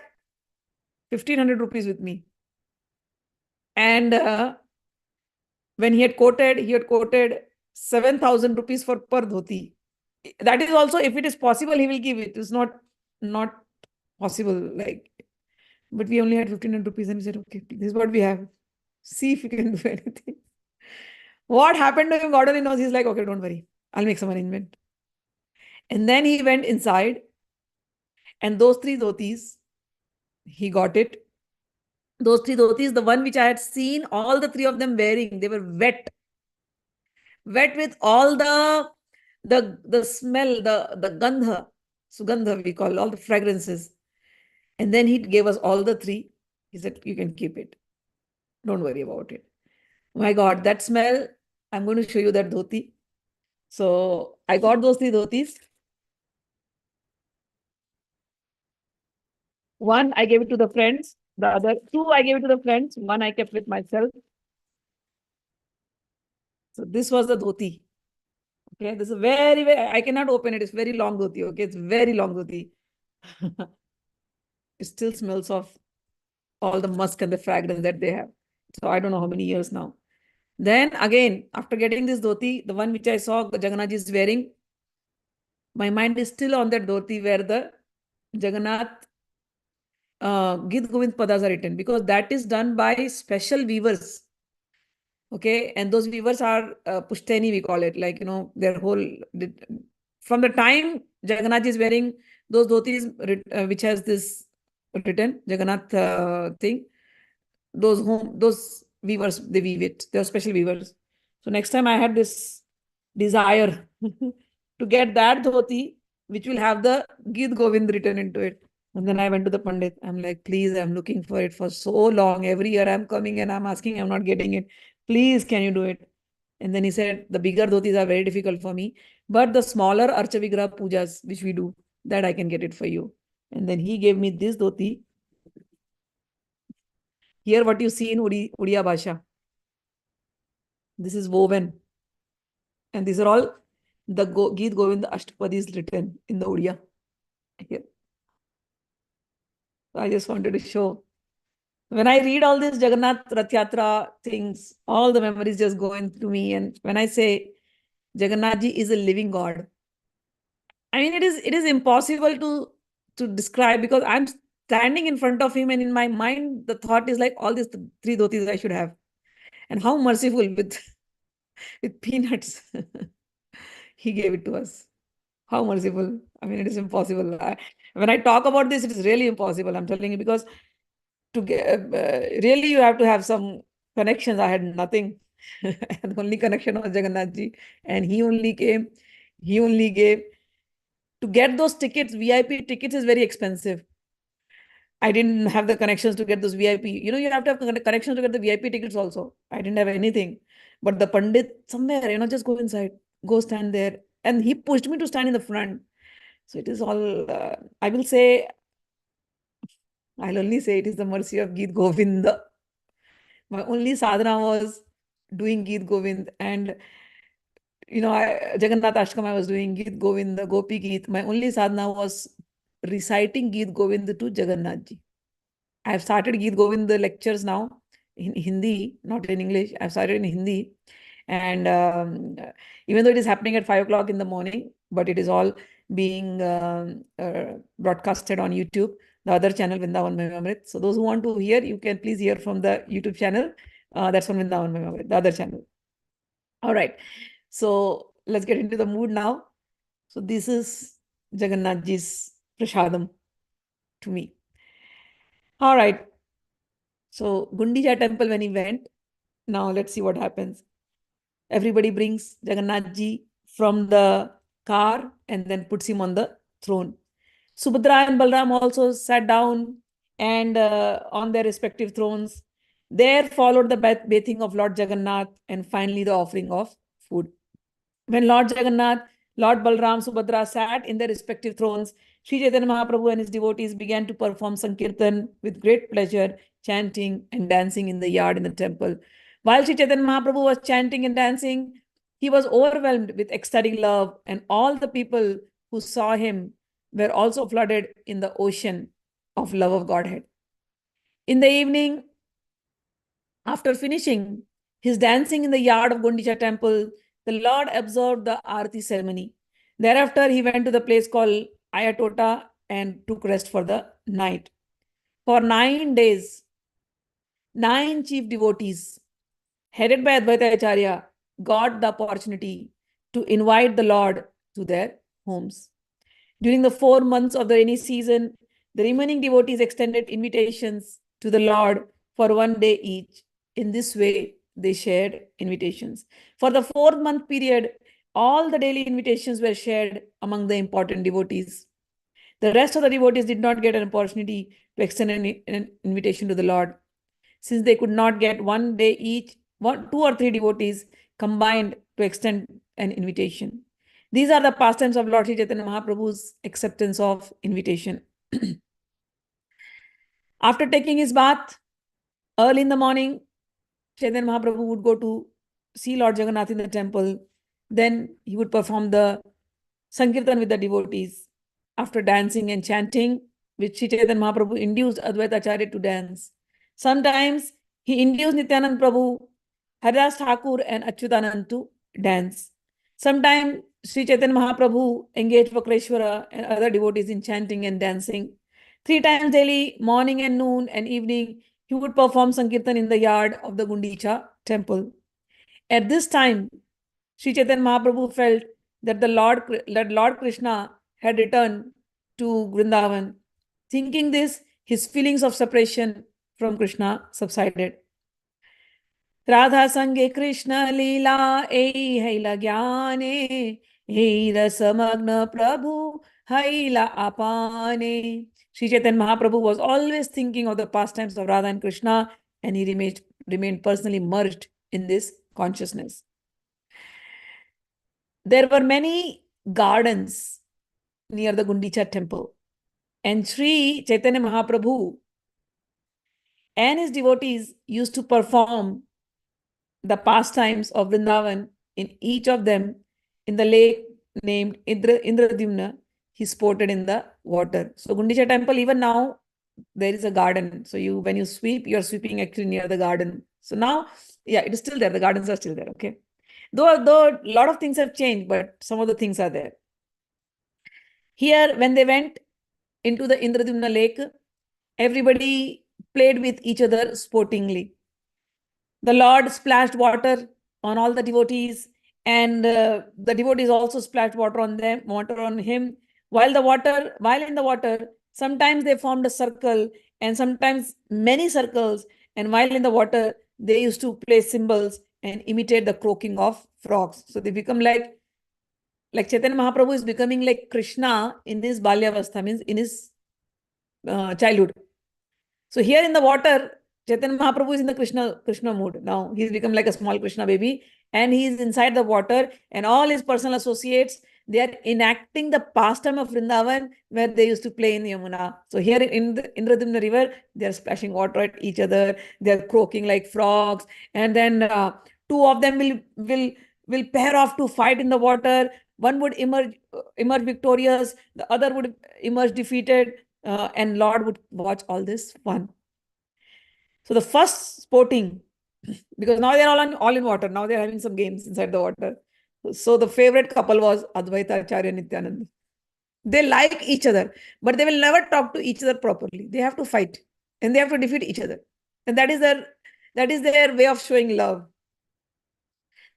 1,500 rupees with me. And when he had quoted 7,000 rupees for per dhoti. That is also, if it is possible, he will give it. It's not possible. Like, but we only had 1,500 rupees, and he said, "Okay, this is what we have. See if you can do anything." What happened to him, God only knows. He's like, "Okay, don't worry. I'll make some arrangement." And then he went inside, and those three dhotis, he got it. Those three dhotis, the one which I had seen all the three of them wearing, they were wet with all the smell, the gandha, sugandha we call, all the fragrances. And then he gave us all the three. He said, "You can keep it. Don't worry about it." My God, that smell, I'm going to show you that dhoti. So I got those three dhotis. One, I gave it to the friends. The other two, I gave it to the friends. One, I kept with myself. So this was the dhoti. Okay, this is I cannot open it. It's very long dhoti. Okay, it's very long dhoti. It still smells of all the musk and the fragrance that they have. So I don't know how many years now. Then again, after getting this dhoti, the one which I saw Jagannath Ji is wearing, my mind is still on that dhoti where the Jagannath Geet Govind padas are written, because that is done by special weavers. Okay, and those weavers are Pushteni, we call it, like, their whole, from the time Jagannath is wearing those dhotis, which has this written, Jagannath thing, those weavers, they weave it. They are special weavers. So next time I had this desire to get that dhoti, which will have the Geet Govind written into it. And then I went to the Pandit. I'm like, "Please, I'm looking for it for so long. Every year I'm coming and I'm asking, I'm not getting it. Please, can you do it?" And then he said, "The bigger dhotis are very difficult for me, but the smaller Archa Vigraha pujas, which we do, that I can get it for you." And then he gave me this dhoti. Here, what you see in Uriya Bhasha. This is woven. And these are all the Geet Govind Ashtapadis written in the Uriya. Here. So I just wanted to show. When I read all this Jagannath Rath Yatra things, all the memories just go into me. And when I say Jagannath Ji is a living God, I mean, it is impossible to describe, because I'm standing in front of him, and in my mind, the thought is like, all these three dhotis I should have. And how merciful with peanuts he gave it to us. How merciful. I mean, it is impossible. When I talk about this, it is really impossible. I'm telling you, because to get, really, you have to have some connections. I had nothing. And the only connection was Jagannath Ji. And he only came, he only gave. To get those tickets, VIP tickets is very expensive. I didn't have the connections to get those VIP. You have to have connections to get the VIP tickets also. I didn't have anything. But the Pandit, somewhere, just go inside, go stand there. And he pushed me to stand in the front. So it is all, I'll only say it is the mercy of Geet Govind. My only sadhana was doing Geet Govind. And, Jagannathashtkam I was doing Geet Govind, the Gopi Geet. My only sadhana was reciting Geet Govind to Jagannath Ji. I have started Geet Govind the lectures now in Hindi, not in English. I've started in Hindi. And even though it is happening at 5 o'clock in the morning, but it is all being broadcasted on YouTube, the other channel, Vṛndāvana Pastimes. So those who want to hear, you can please hear from the YouTube channel. That's on Vṛndāvana Pastimes, the other channel. All right. So let's get into the mood now. So this is Jagannath Ji's prasadam to me. All right. So Gundicha temple, when he went, now let's see what happens. Everybody brings Jagannath Ji from the car and then puts him on the throne. Subhadra and Balram also sat down and on their respective thrones. There followed the bathing of Lord Jagannath and finally the offering of food. When Lord Jagannath, Lord Balram, Subhadra sat in their respective thrones, Sri Chaitanya Mahaprabhu and his devotees began to perform Sankirtan with great pleasure, chanting and dancing in the yard in the temple. While Sri Chaitanya Mahaprabhu was chanting and dancing, he was overwhelmed with ecstatic love, and all the people who saw him were also flooded in the ocean of love of Godhead. In the evening, after finishing his dancing in the yard of Gundicha temple, the Lord observed the Aarti ceremony. Thereafter, he went to the place called Ayatota and took rest for the night. For 9 days, 9 chief devotees, headed by Advaita Acharya, got the opportunity to invite the Lord to their homes. During the 4 months of the rainy season, the remaining devotees extended invitations to the Lord for 1 day each. In this way, they shared invitations. For the 4-month period, all the daily invitations were shared among the important devotees. The rest of the devotees did not get an opportunity to extend an invitation to the Lord. Since they could not get 1 day each, 2 or 3 devotees combined to extend an invitation. These are the pastimes of Lord Chaitanya Mahaprabhu's acceptance of invitation. After taking his bath, early in the morning, Chaitanya Mahaprabhu would go to see Lord Jagannath in the temple. Then he would perform the Sankirtan with the devotees. After dancing and chanting, which Sri Chaitanya Mahaprabhu induced Advaita Acharya to dance. Sometimes he induced Nityanand Prabhu, Haridas Thakur and Achyutanand to dance. Sometimes Sri Chaitanya Mahaprabhu engaged Vakreshwara and other devotees in chanting and dancing. 3 times daily, morning and noon and evening, he would perform Sankirtan in the yard of the Gundicha temple. At this time, Sri Chaitanya Mahaprabhu felt that Lord Krishna had returned to Vrindavan. Thinking this, his feelings of separation from Krishna subsided. Radha Sange Krishna Lila ei haila gyane ei rasamagna Prabhu haila apane. Sri Chaitanya Mahaprabhu was always thinking of the pastimes of Radha and Krishna, and he remained personally merged in this consciousness. There were many gardens near the Gundicha temple, and Sri Chaitanya Mahaprabhu and his devotees used to perform the pastimes of Vrindavan in each of them in the lake named Indradyumna. He sported in the water. So Gundicha temple, even now, there is a garden. So when you sweep, you're sweeping actually near the garden. So now, yeah, it is still there. The gardens are still there, okay? Though a lot of things have changed, but some of the things are there. Here, when they went into the Indradyumna lake, everybody played with each other sportingly. The Lord splashed water on all the devotees, and the devotees also splashed water on him. While in the water, sometimes they formed a circle, and sometimes many circles. And while in the water, they used to play cymbals and imitate the croaking of frogs. So they become like Chaitanya Mahaprabhu is becoming like Krishna in his Balyavastha, means in his childhood. So here in the water, Chaitanya Mahaprabhu is in the Krishna mood. Now he's become like a small Krishna baby, and he is inside the water, and all his personal associates, they are enacting the pastime of Vrindavan where they used to play in Yamuna. So here in the Indradyumna river, they are splashing water at each other. They are croaking like frogs, and then 2 of them will pair off to fight in the water. One would emerge victorious, the other would emerge defeated, and Lord would watch all this fun. So the first sporting, because now they're all in water. Now they're having some games inside the water. So the favorite couple was Advaita Acharya and Nityananda. They like each other, but they will never talk to each other properly. They have to fight, and they have to defeat each other. And that is their way of showing love.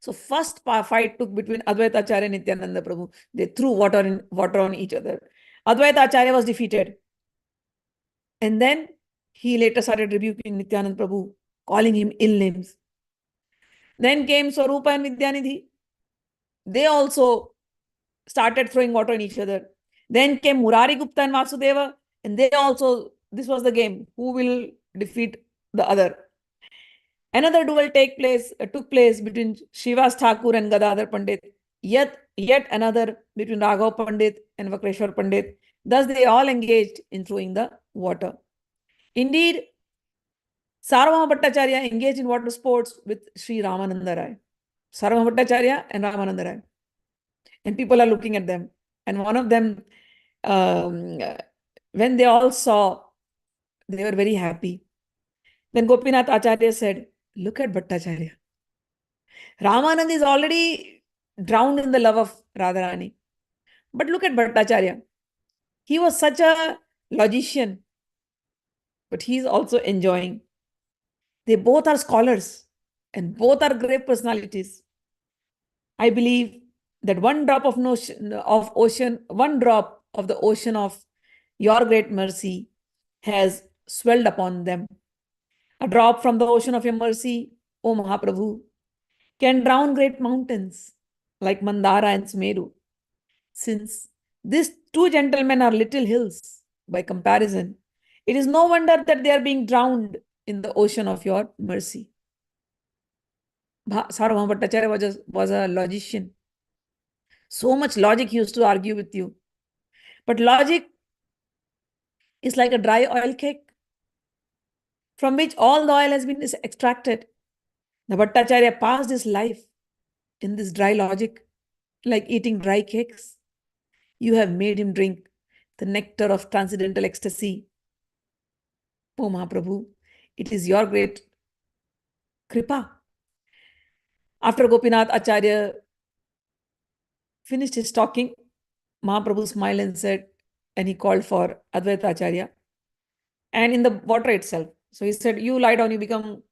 So first fight took between Advaita Acharya and Nityananda Prabhu. They threw water on each other. Advaita Acharya was defeated. And then he later started rebuking Nityananda Prabhu, calling him ill names. Then came Swarupa and Vidyanidhi. They also started throwing water on each other. Then came Murari Gupta and Vasudeva, and this was the game. Who will defeat the other? Another duel took place between Srivas Thakur and Gadadhar Pandit. Yet another between Raghav Pandit and Vakreshwar Pandit. Thus, they all engaged in throwing the water. Indeed, Sarvabhauma Bhattacharya engaged in water sports with Sri Ramananda Rai. Sarvabhauma Bhattacharya and Ramananda Rai. And people are looking at them. And one of them, when they all saw, they were very happy. Then Gopinath Acharya said, look at Bhattacharya. Ramananda is already drowned in the love of Radharani. But look at Bhattacharya. He was such a logician, but he is also enjoying. They both are scholars and both are great personalities. I believe that one drop of the ocean of your great mercy has swelled upon them. A drop from the ocean of your mercy, O Mahaprabhu, can drown great mountains like Mandara and Smeru. Since these two gentlemen are little hills by comparison, it is no wonder that they are being drowned in the ocean of your mercy. Sarvabhauma Bhattacharya was a logician. So much logic he used to argue with you. But logic is like a dry oil cake from which all the oil has been extracted. The Bhattacharya passed his life in this dry logic, like eating dry cakes. You have made him drink the nectar of transcendental ecstasy. O Mahaprabhu, it is your great kripa. After Gopinath Acharya finished his talking, Mahaprabhu smiled and said, and he called for Advaita Acharya, and in the water itself. So he said, you lie down, you become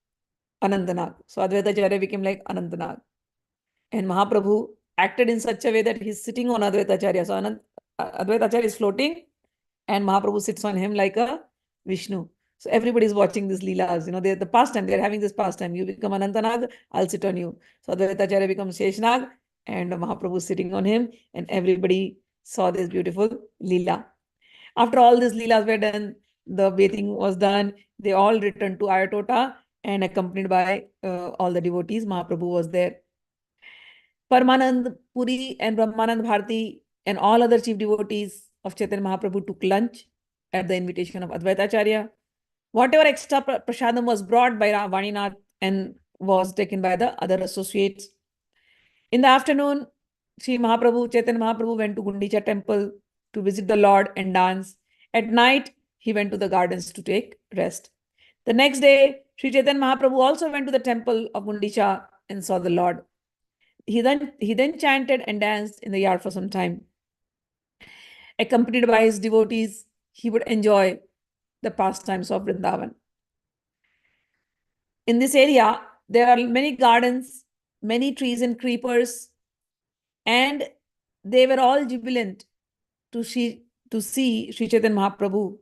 Anantanag. So Advaita Acharya became like Anantanag. And Mahaprabhu acted in such a way that he's sitting on Advaita Acharya. So Advaita Acharya is floating and Mahaprabhu sits on him like a Vishnu. So everybody is watching these leelas. They're the pastime. They're having this pastime. You become Anantanag, I'll sit on you. So Advaita Acharya becomes Sheshnag and Mahaprabhu is sitting on him. And everybody saw this beautiful leela. After all these leelas were done, the bathing was done. They all returned to Ayatota and accompanied by all the devotees. Mahaprabhu was there. Paramanand Puri and Brahmanand Bharati and all other chief devotees of Chaitanya Mahaprabhu took lunch at the invitation of Advaita Acharya. Whatever extra prasadam was brought by Vaninath and was taken by the other associates. In the afternoon, Chaitanya Mahaprabhu went to Gundicha temple to visit the Lord and dance. At night, he went to the gardens to take rest. The next day, Sri Chaitanya Mahaprabhu also went to the temple of Gundicha and saw the Lord. He then chanted and danced in the yard for some time. Accompanied by his devotees, he would enjoy the pastimes of Vrindavan. In this area, there are many gardens, many trees and creepers, and they were all jubilant to see Sri Chaitanya Mahaprabhu.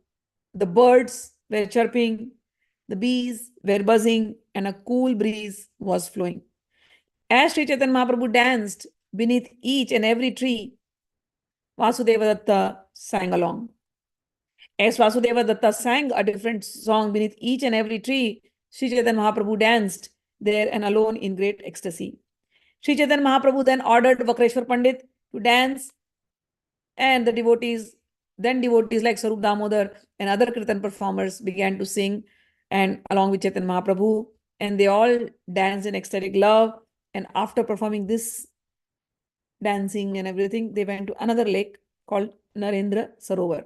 The birds were chirping, the bees were buzzing, and a cool breeze was flowing. As Sri Chaitanya Mahaprabhu danced beneath each and every tree, Vasudeva Datta sang along. As Vasudeva Datta sang a different song beneath each and every tree, Sri Chaitanya Mahaprabhu danced there and alone in great ecstasy. Sri Chaitanya Mahaprabhu then ordered Vakreshwar Pandit to dance, and the devotees like Sarup Damodar and other Kirtan performers began to sing, and along with Chaitanya Mahaprabhu, and they all danced in ecstatic love. And after performing this dancing and everything, they went to another lake called Narendra Sarovar.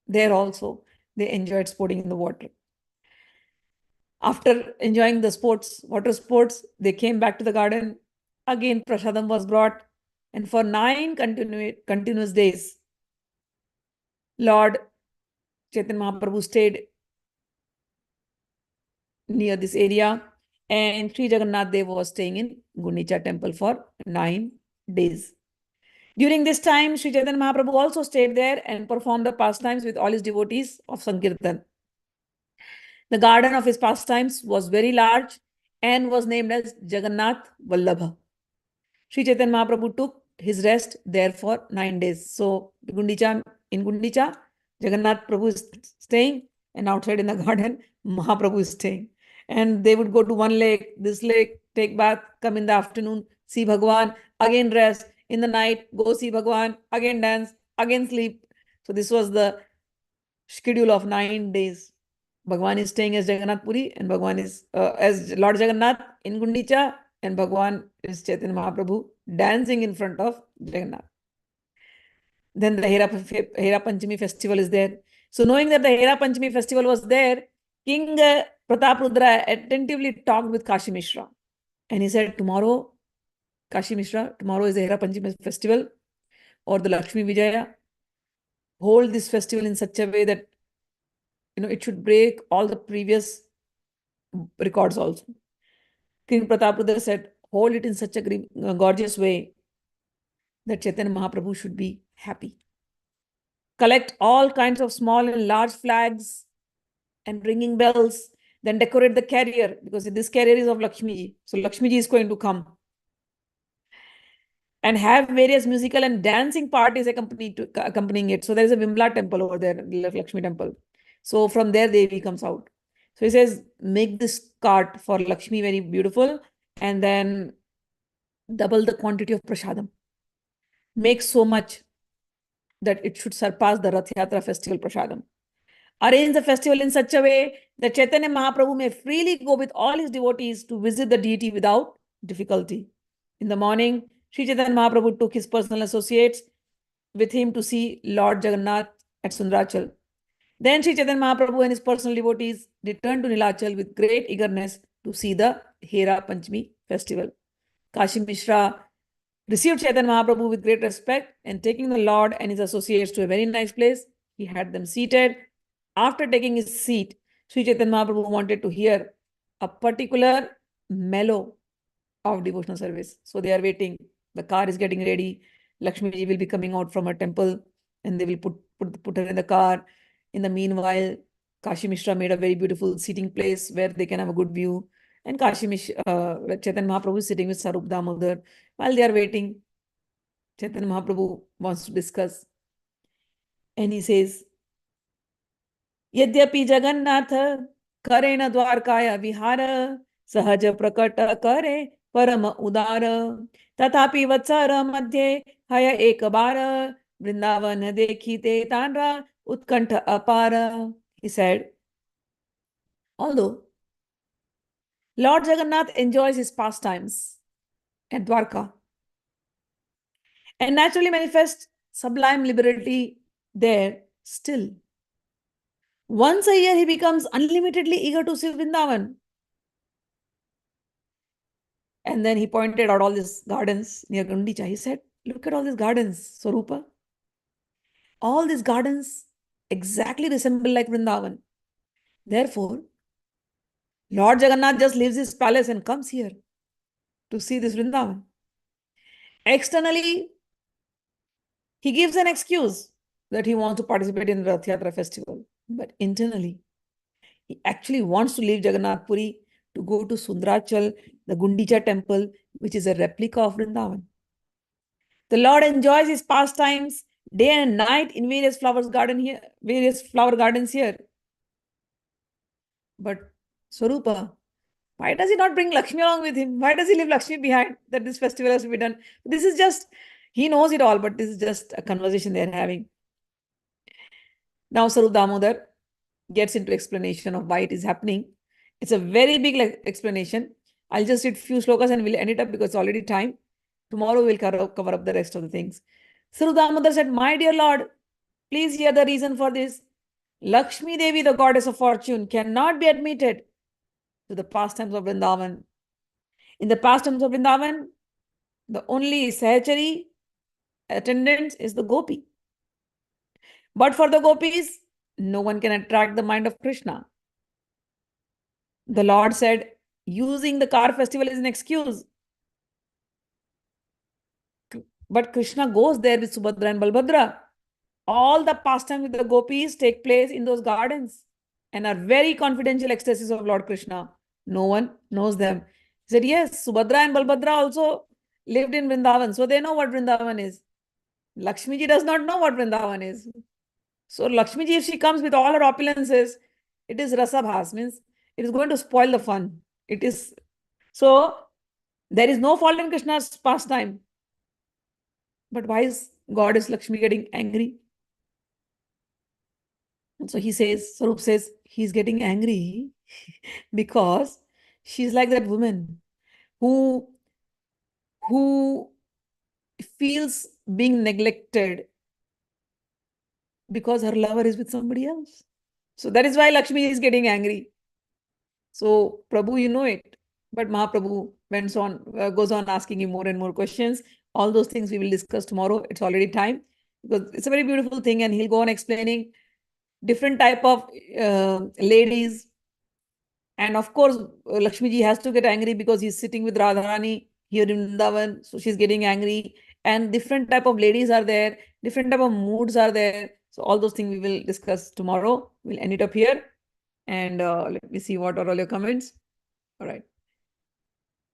There also, they enjoyed sporting in the water. After enjoying the water sports, they came back to the garden. Again, prasadam was brought. And for 9 continuous days, Lord Chaitanya Mahaprabhu stayed near this area. And Sri Jagannath Dev was staying in Gundicha temple for 9 days. During this time, Sri Chaitanya Mahaprabhu also stayed there and performed the pastimes with all his devotees of Sankirtan. The garden of his pastimes was very large and was named as Jagannath Vallabha. Sri Chaitanya Mahaprabhu took his rest there for 9 days. So in Gundicha, Jagannath Prabhu is staying, and outside in the garden, Mahaprabhu is staying. And they would go to one lake, this lake, take bath, come in the afternoon, see Bhagwan, again rest. In the night, go see Bhagwan, again dance, again sleep. So this was the schedule of 9 days. Bhagwan is staying as Jagannath Puri, and Bhagwan is as Lord Jagannath in Gundicha, and Bhagwan is Chaitanya Mahaprabhu dancing in front of Jagannath. Then the Hera Panchmi festival is there. So knowing that the Hera Panchmi festival was there, King Pratap Rudra attentively talked with Kashi Mishra. And he said, tomorrow, Kashi Mishra, tomorrow is the Hera Panchmi festival or the Lakshmi Vijaya. Hold this festival in such a way that, it should break all the previous records also. King Pratap Rudra said, hold it in such a gorgeous way that Chaitanya Mahaprabhu should be happy. Collect all kinds of small and large flags and ringing bells, then decorate the carrier, because this carrier is of Lakshmi Ji. So Lakshmi Ji is going to come. And have various musical and dancing parties accompanying it. So there is a Vimla temple over there, Lakshmi temple. So from there, Devi comes out. So he says, make this cart for Lakshmi very beautiful, and then double the quantity of prasadam. Make so much that it should surpass the Rath Yatra festival prasadam. Arrange the festival in such a way that Chaitanya Mahaprabhu may freely go with all his devotees to visit the deity without difficulty. In the morning, Sri Chaitanya Mahaprabhu took his personal associates with him to see Lord Jagannath at Sundarachal. Then Sri Chaitanya Mahaprabhu and his personal devotees returned to Nilachal with great eagerness to see the Hera Panchmi festival. Kashi Mishra received Chaitanya Mahaprabhu with great respect, and taking the Lord and his associates to a very nice place, he had them seated. After taking his seat, Sri Chaitanya Mahaprabhu wanted to hear a particular mellow of devotional service. So they are waiting. The car is getting ready. Lakshmi Ji will be coming out from her temple, and they will put her in the car. In the meanwhile, Kashi Mishra made a very beautiful seating place where they can have a good view. And Chaitanya Mahaprabhu is sitting with Sarup Damodar. While they are waiting, Chaitanya Mahaprabhu wants to discuss. And he says, Yadyapi Jagannath karena dwarkaya vihara sahaja prakata kare parama udara tatapi vatsara madhye haya ekabara Vṛndāvana dekhite tanra utkantha apara. He said, although Lord Jagannath enjoys his pastimes at Dwarka and naturally manifests sublime liberty there, still once a year he becomes unlimitedly eager to see Vrindavan. And then he pointed out all these gardens near Gundicha. He said, look at all these gardens, Swarupa. All these gardens exactly resemble like Vrindavan. Therefore, Lord Jagannath just leaves his palace and comes here to see this Vrindavan. Externally, he gives an excuse that he wants to participate in the Rath Yatra festival. But internally, he actually wants to leave Jagannath Puri to go to Sundarachal, the Gundicha temple, which is a replica of Vrindavan. The Lord enjoys his pastimes day and night in various flower gardens here. But Swarupa, why does he not bring Lakshmi along with him? Why does he leave Lakshmi behind that this festival has to be done? This is just, he knows it all, but this is just a conversation they're having. Now Sarup Damodar gets into explanation of why it is happening. It's a very big explanation. I'll just read few shlokas and we'll end it up because it's already time. Tomorrow we'll cover up the rest of the things. Sarup Damodar said, my dear Lord, please hear the reason for this. Lakshmi Devi, the goddess of fortune, cannot be admitted to the pastimes of Vrindavan. In the pastimes of Vrindavan, the only sahachari attendant is the gopi. But for the gopis, no one can attract the mind of Krishna. The Lord said, using the car festival is an excuse. But Krishna goes there with Subhadra and Balbhadra. All the pastimes with the gopis take place in those gardens and are very confidential ecstasies of Lord Krishna. No one knows them. He said, yes, Subhadra and Balbhadra also lived in Vrindavan, so they know what Vrindavan is. Lakshmi Ji does not know what Vrindavan is. So Lakshmi Ji, if she comes with all her opulences, it is rasabhas, means it is going to spoil the fun. It is, so there is no fault in Krishna's pastime. But why is Goddess Lakshmi getting angry? So he says, Sarup says, he's getting angry because she's like that woman who feels being neglected because her lover is with somebody else. So that is why Lakshmi is getting angry. So Prabhu, you know it. But Mahaprabhu goes on asking him more and more questions. All those things we will discuss tomorrow. It's already time because it's a very beautiful thing, and he'll go on explaining different type of ladies. And of course, Lakshmi ji has to get angry because he's sitting with Radharani here in Vrindavan. So she's getting angry. And different type of ladies are there. Different type of moods are there. So all those things we will discuss tomorrow. We'll end it up here. And let me see what are all your comments. All right.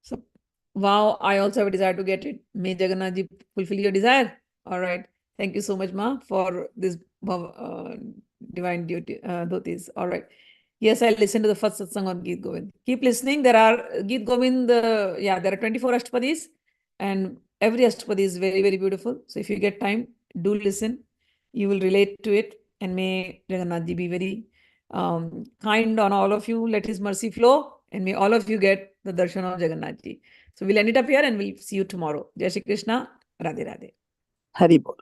So, wow, I also have a desire to get it. May Jagannath Ji fulfill your desire. All right. Thank you so much, Ma, for this divine duty, dhotis. All right. Yes, I listened to the first satsang on Geet Govind. Keep listening. There are Geet Govind, there are 24 Ashtapadis, and every Ashtapadi is very, very beautiful. So if you get time, do listen. You will relate to it. And may Jagannath Ji be very kind on all of you. Let his mercy flow. And may all of you get the darshan of Jagannath Ji. So we'll end it up here and we'll see you tomorrow. Jai Shri Krishna. Radhe Radhe. Hari Bol.